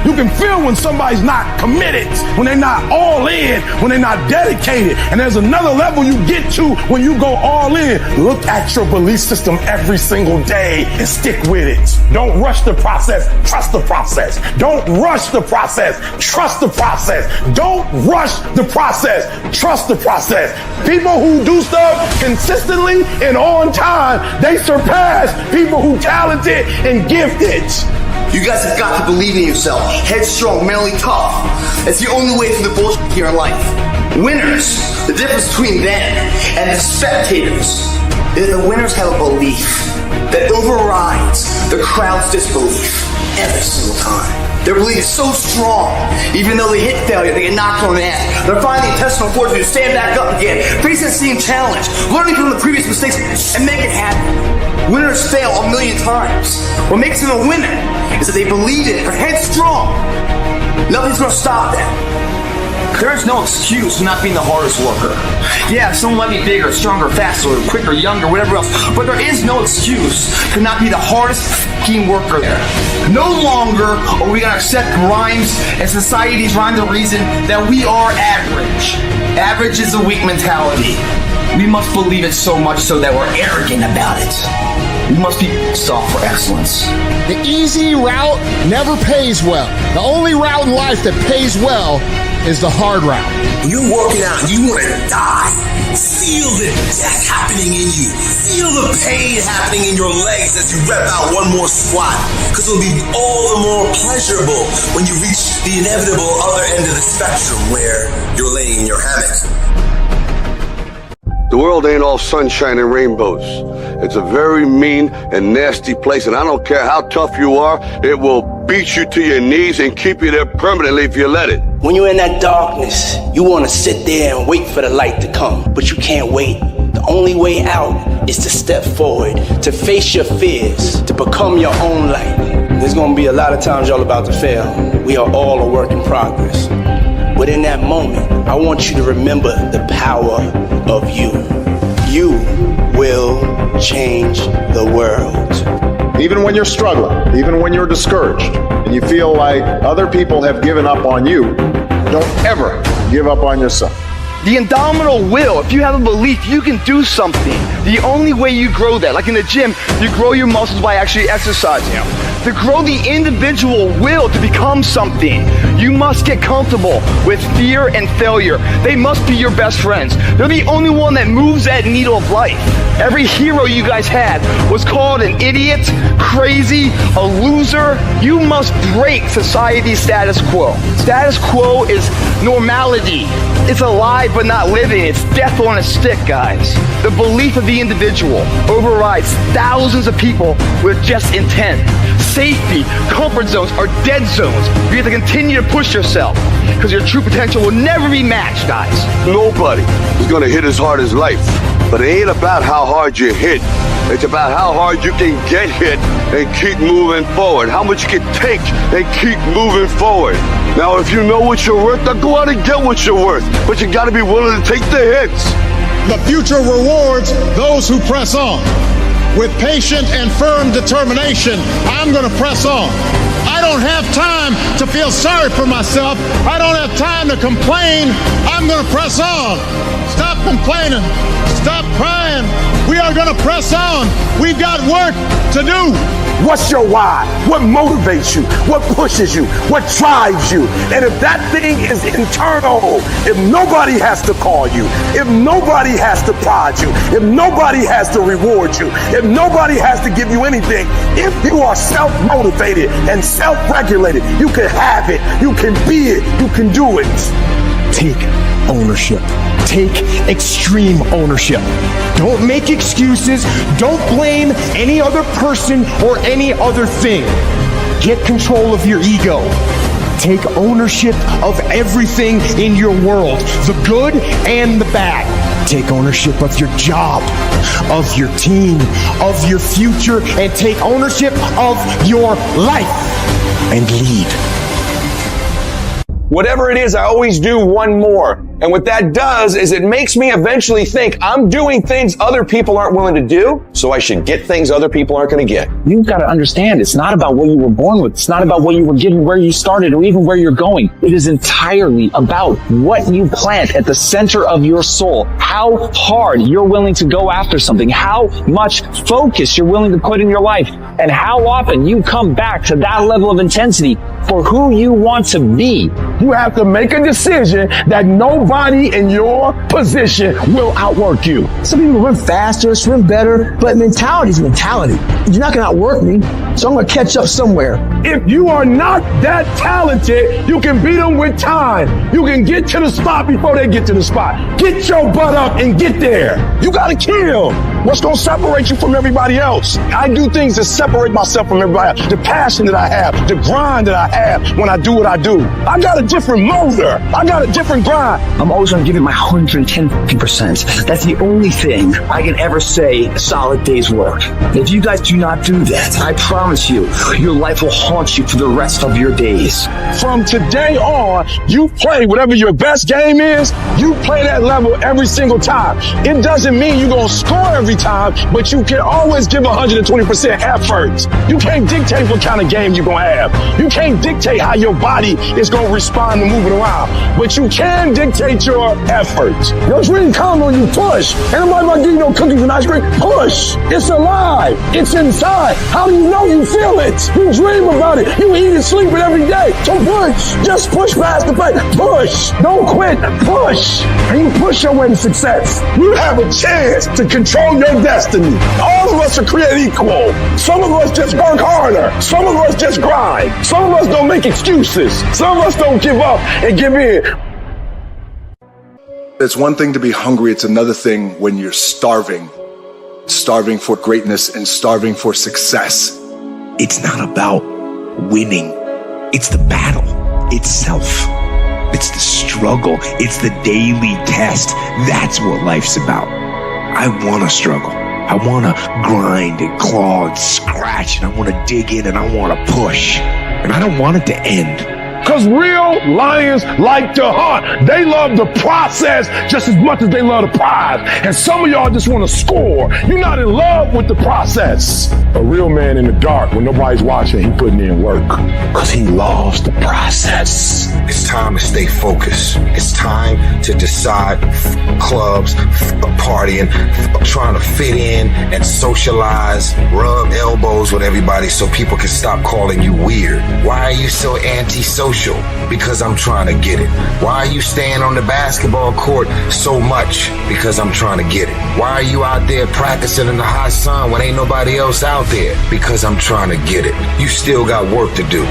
You can feel when somebody's not committed, when they're not all in, when they're not dedicated. And there's another level you get to when you go all in. Look at your belief system every single day and stick with it. Don't rush the process. Trust the process. Don't rush the process. Trust the process. Don't rush the process. Trust the process. People who do stuff consistently and on time, they surpass people who talented and gifted. You guys have got to believe in yourself. Headstrong, mentally tough. That's the only way through the bullshit here in life. Winners, the difference between them and the spectators is the winners have a belief that overrides the crowd's disbelief every single time. Their belief is so strong, even though they hit failure, they get knocked on the ass. They're finding intestinal fortitude to stand back up again, face the same challenge, learning from the previous mistakes, and make it happen. Winners fail a million times. What makes them a winner is that they believe in it, they're headstrong. Nothing's gonna stop them. There is no excuse for not being the hardest worker. Yeah, someone might be bigger, stronger, faster, quicker, younger, whatever else, but there is no excuse to not be the hardest fucking worker there. No longer are we gonna accept rhymes and society's rhyme the reason that we are average. Average is a weak mentality. We must believe it so much so that we're arrogant about it. We must be soft for excellence. The easy route never pays well. The only route in life that pays well is the hard route. When you're working out and you want to die, feel the death happening in you. Feel the pain happening in your legs as you rep out one more squat. Because it'll be all the more pleasurable when you reach the inevitable other end of the spectrum where you're laying in your hammock. The world ain't all sunshine and rainbows. It's a very mean and nasty place, and I don't care how tough you are, it will beat you to your knees and keep you there permanently if you let it. When you're in that darkness, you want to sit there and wait for the light to come, but you can't wait. The only way out is to step forward, to face your fears, to become your own light. There's going to be a lot of times y'all about to fail. We are all a work in progress. But in that moment, I want you to remember the power of you. You will change the world. Even when you're struggling, even when you're discouraged, and you feel like other people have given up on you, don't ever give up on yourself. The indomitable will, if you have a belief, you can do something. The only way you grow that, like in the gym, you grow your muscles by actually exercising them. To grow the individual will to become something, you must get comfortable with fear and failure. They must be your best friends. They're the only one that moves that needle of life. Every hero you guys had was called an idiot, crazy, a loser. You must break society's status quo. Status quo is normality. It's alive but not living. It's death on a stick, guys. The belief of the individual overrides thousands of people with just intent. safety, comfort zones are dead zones. You have to continue to push yourself because your true potential will never be matched, guys. Nobody is going to hit as hard as life. But it ain't about how hard you hit. It's about how hard you can get hit and keep moving forward. How much you can take and keep moving forward. Now, if you know what you're worth, then go out and get what you're worth. But you got to be willing to take the hits. The future rewards those who press on. With patient and firm determination, I'm going to press on. I don't have time to feel sorry for myself. I don't have time to complain. I'm going to press on. Stop complaining. Stop crying. We are going to press on. We've got work to do. What's your why? What motivates you? What pushes you? What drives you? And if that thing is internal, if nobody has to call you, if nobody has to prod you, if nobody has to reward you, if nobody has to give you anything, if you are self-motivated and self-regulated, you can have it, you can be it, you can do it. Take ownership. Take extreme ownership. Don't make excuses. Don't blame any other person or any other thing. Get control of your ego. Take ownership of everything in your world, the good and the bad. Take ownership of your job, of your team, of your future, and take ownership of your life and lead. Whatever it is, I always do one more. And what that does is it makes me eventually think I'm doing things other people aren't willing to do, so I should get things other people aren't going to get. You've got to understand, it's not about what you were born with. It's not about what you were given, where you started, or even where you're going. It is entirely about what you plant at the center of your soul, how hard you're willing to go after something, how much focus you're willing to put in your life, and how often you come back to that level of intensity for who you want to be. You have to make a decision that nobody in your position will outwork you. Some people run faster, swim better, but mentality is mentality. You're not going to outwork me, so I'm going to catch up somewhere. If you are not that talented, you can beat them with time. You can get to the spot before they get to the spot. Get your butt up and get there. You got to kill. What's going to separate you from everybody else? I do things to separate myself from everybody else. The passion that I have, the grind that I have when I do what I do. I got a different motor. I got a different grind. I'm always going to give it my 110%. That's the only thing I can ever say a solid day's work. If you guys do not do that, I promise you, your life will haunt you for the rest of your days. From today on, you play whatever your best game is, you play that level every single time. It doesn't mean you're going to score every time, but you can always give 120% effort. You can't dictate what kind of game you're going to have. You can't dictate how your body is going to respond to moving around, but you can dictate your efforts. Your dream comes when you push. Ain't nobody about to give you no cookies and ice cream. Push. It's alive. It's inside. How do you know you feel it? You dream about it. You eat and sleep it every day. So push. Just push past the pain. Push. Don't quit. Push. And you push your way to success. You have a chance to control your destiny. All of us are created equal. Some of us just work harder. Some of us just grind. Some of us don't make excuses. Some of us don't give up and give in. It's one thing to be hungry. It's another thing when you're starving for greatness and starving for success. It's not about winning. It's the battle itself. It's the struggle. It's the daily test. That's what life's about. I want to struggle. I want to grind and claw and scratch, and I want to dig in and I want to push. And I don't want it to end. Because real lions like to hunt. They love the process just as much as they love the prize. And some of y'all just want to score. You're not in love with the process. A real man in the dark, when nobody's watching, he putting in work. Because he loves the process. It's time to stay focused. It's time to decide clubs, partying, trying to fit in and socialize, rub elbows with everybody so people can stop calling you weird. Why are you so antisocial? antisocial? Because I'm trying to get it. Why are you staying on the basketball court so much? Because I'm trying to get it. Why are you out there practicing in the hot sun when ain't nobody else out there? Because I'm trying to get it. You still got work to do.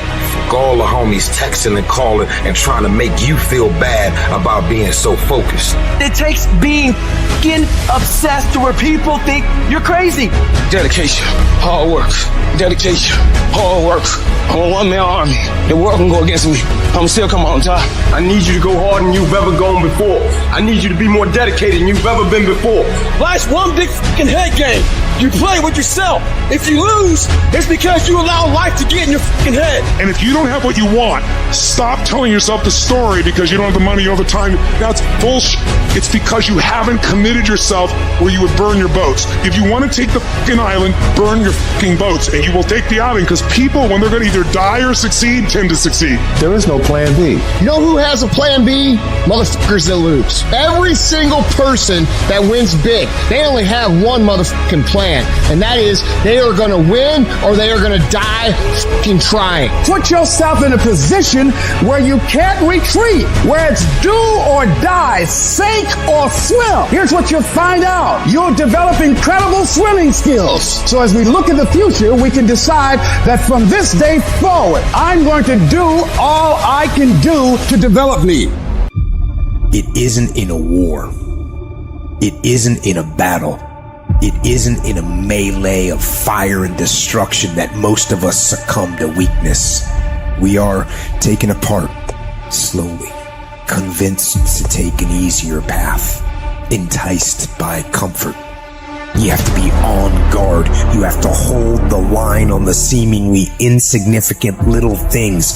All the homies texting and calling and trying to make you feel bad about being so focused. It takes being fucking obsessed to where people think you're crazy. Dedication, hard work. Dedication, hard work. I'm a one-man army. The world can go against me. I'm still come on top. I need you to go harder than you've ever gone before. I need you to be more dedicated than you've ever been before. Life's one big fucking head game. You play with yourself. If you lose, it's because you allow life to get in your fucking head. And if you don't have what you want, stop telling yourself the story because you don't have the money all the time. That's bullshit. It's because you haven't committed yourself where you would burn your boats. If you want to take the fucking island, burn your fucking boats, and you will take the island because people, when they're going to either die or succeed, tend to succeed. There is no plan B. You know who has a plan B? Motherfuckers that lose. Every single person that wins big, they only have one motherfucking plan. And that is, they are going to win or they are going to die fucking trying. Put yourself in a position where you can't retreat, where it's do or die, sink or swim. Here's what you'll find out. You'll develop incredible swimming skills. So as we look at the future, we can decide that from this day forward, I'm going to do all I can do to develop me. It isn't in a war. It isn't in a battle. It isn't in a melee of fire and destruction that most of us succumb to weakness. We are taken apart slowly, convinced to take an easier path, enticed by comfort. You have to be on guard. You have to hold the line on the seemingly insignificant little things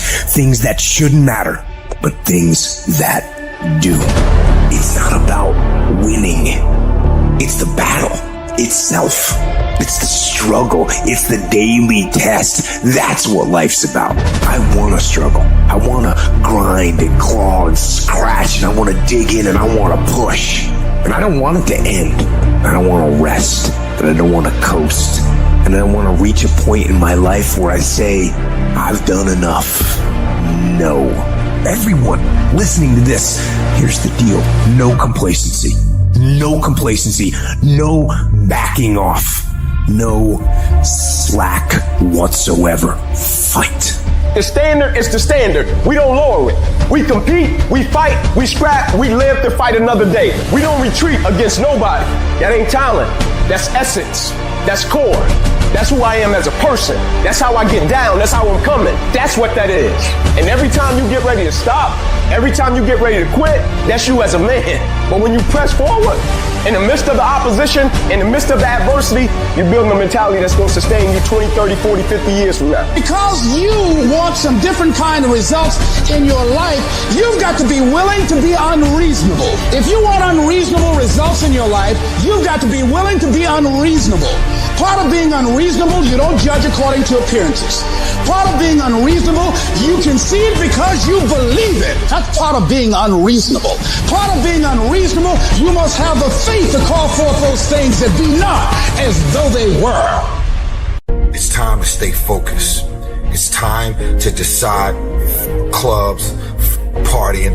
that shouldn't matter, but things that do. It's not about winning. It's the battle itself. It's the struggle. It's the daily test. That's what life's about. I want to struggle. I want to grind and claw and scratch, and I want to dig in, and I want to push. And I don't want it to end. I don't want to rest, and I don't want to coast. And I don't want to reach a point in my life where I say, I've done enough. No. Everyone listening to this, here's the deal. No complacency. No complacency. No backing off. No slack whatsoever. Fight. The standard is the standard. We don't lower it. We compete, we fight, we scrap, we live to fight another day. We don't retreat against nobody. That ain't talent. That's essence. That's core. That's who I am as a person. That's how I get down. That's how I'm coming. That's what that is. And every time you get ready to stop, every time you get ready to quit, that's you as a man. But when you press forward, in the midst of the opposition, in the midst of the adversity, you're building a mentality that's going to sustain you 20, 30, 40, 50 years from now. Because you want some different kind of results in your life, you've got to be willing to be unreasonable. If you want unreasonable results in your life, you've got to be willing to be unreasonable. Part of being unreasonable, you don't judge according to appearances. Part of being unreasonable, you can see it because you believe it. That's part of being unreasonable. Part of being unreasonable, you must have the faith to call forth those things that be not as though they were. It's time to stay focused. It's time to decide clubs, partying,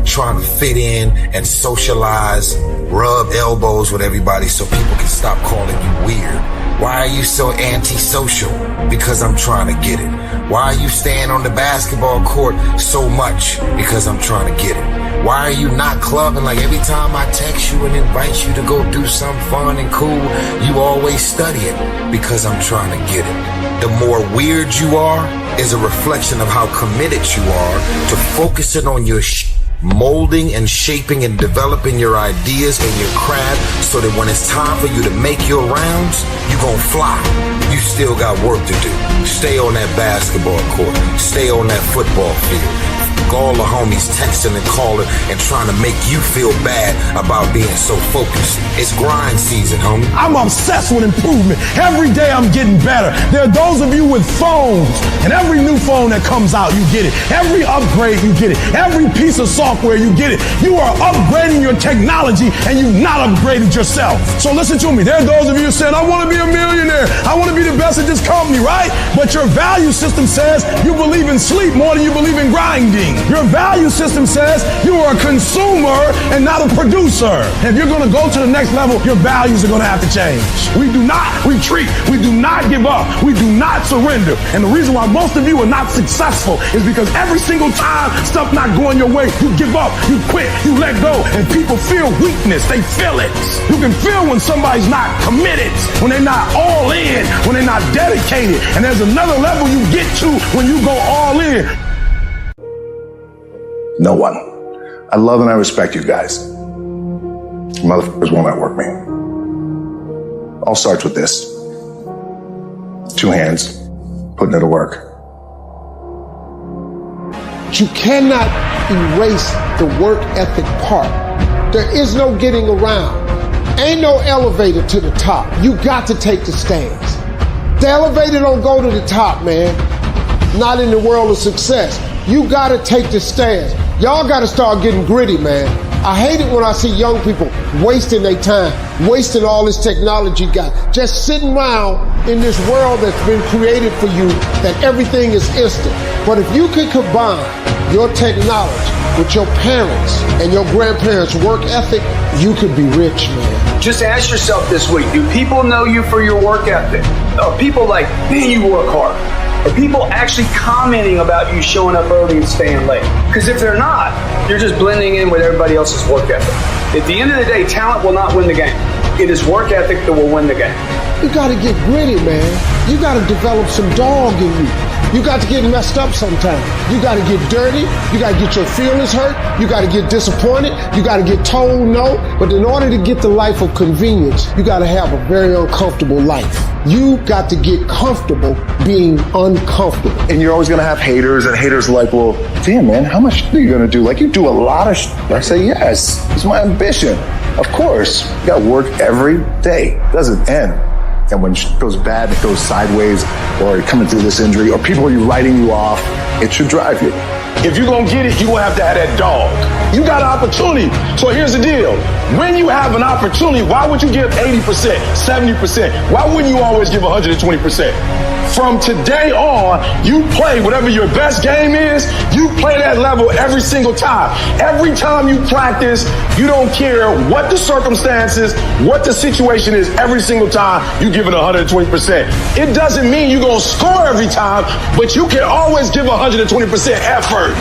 trying to fit in and socialize, rub elbows with everybody so people can stop calling you weird. Why are you so antisocial? Because I'm trying to get it. Why are you staying on the basketball court so much? Because I'm trying to get it. Why are you not clubbing? Like every time I text you and invite you to go do something fun and cool, you always study it. Because I'm trying to get it. The more weird you are is a reflection of how committed you are to focusing on your molding and shaping and developing your ideas and your craft so that when it's time for you to make your rounds, you're gonna fly. You still got work to do. Stay on that basketball court. Stay on that football field. like all the homies texting and calling and trying to make you feel bad about being so focused. It's grind season, homie. I'm obsessed with improvement. Every day I'm getting better. There are those of you with phones, and every new phone that comes out, you get it. Every upgrade, you get it. Every piece of software, you get it. You are upgrading your technology, and you've not upgraded yourself. So listen to me. There are those of you who said, I want to be a millionaire. I want to be the best at this company, right? But your value system says you believe in sleep more than you believe in grinding. Your value system says you are a consumer and not a producer. If you're going to go to the next level, your values are going to have to change. We do not retreat. We do not give up. We do not surrender. And the reason why most of you are not successful is because every single time stuff not going your way, you give up, you quit, you let go, and people feel weakness. They feel it. You can feel when somebody's not committed, when they're not all in, when they're not dedicated. And there's another level you get to when you go all in. No one. I love and I respect you guys. Motherfuckers won't outwork me. All starts with this. 2 hands, putting it to work. You cannot erase the work ethic part. There is no getting around. Ain't no elevator to the top. You got to take the stands. The elevator don't go to the top, man. Not in the world of success. You got to take the stands. Y'all got to start getting gritty, man. I hate it when I see young people wasting their time, wasting all this technology got, just sitting around in this world that's been created for you, that everything is instant. But if you could combine your technology with your parents and your grandparents' work ethic, you could be rich, man. Just ask yourself this week, do people know you for your work ethic? Are people like, man, you work hard? Are people actually commenting about you showing up early and staying late? Because if they're not, you're just blending in with everybody else's work ethic. At the end of the day, talent will not win the game. It is work ethic that will win the game. You got to get gritty, man. You got to develop some dog in you. You got to get messed up sometimes. You got to get dirty. You got to get your feelings hurt. You got to get disappointed. You got to get told no. But in order to get the life of convenience, you got to have a very uncomfortable life. You got to get comfortable being uncomfortable. And you're always going to have haters, and haters are like, well, damn, man, how much are you going to do? Like, you do a lot of I say, yes, it's my ambition. Of course, you got to work every day. It doesn't end. And when shit goes bad, it goes sideways, or you're coming through this injury, or people are writing you off, it should drive you. If you're going to get it, you're going to have that dog. You got an opportunity. So here's the deal. When you have an opportunity, why would you give 80%, 70%? Why wouldn't you always give 120%? From today on, you play whatever your best game is, you play that level every single time. Every time you practice, you don't care what the circumstances, what the situation is, every single time you give it 120%. It doesn't mean you're going to score every time, but you can always give 120% effort.